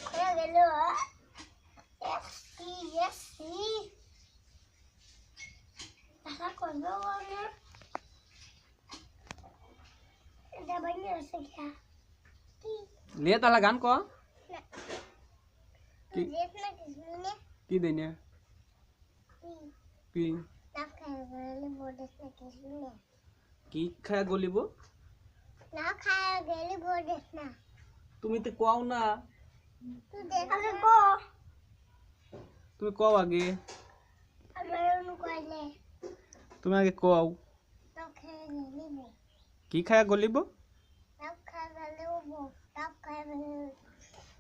খায়া গেল এসি টাকা করবে বলে এটা বানিয়ে আছে কি ले ताला गान को কি দেখ না কিছু নে की देने की না খায়া গেলে বড়স না কিছু নে की खाया गलिबो না খায়া গেলে বড়স না তুমি তো কোও না তুই দেখ আগে কো তুমি কোও आगे আমার অনু কইলে তুমি আগে কোও না খায়া গেলে বো की खाया गलिबो না খায়া গেলে বো না খায়া গেলে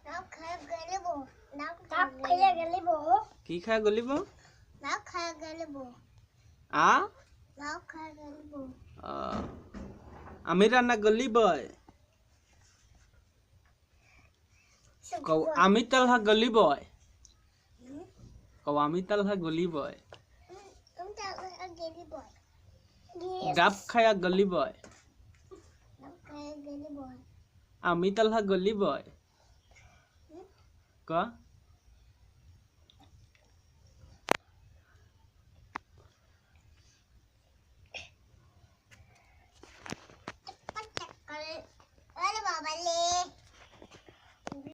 না খায়া গেলে বো না খায়া গেলে বো की खाया गलिबो না খায়া গেলে বো आ না খায়া গেলে বো আমি রান্না গলিবই কও আমি তালহা গলিবই কও আমি তালহা গলিবই তুমি তাহলে গেলি বো গাব খায়া গলিবই না খায়া গেলে বো আমি তালহা গলিবই ক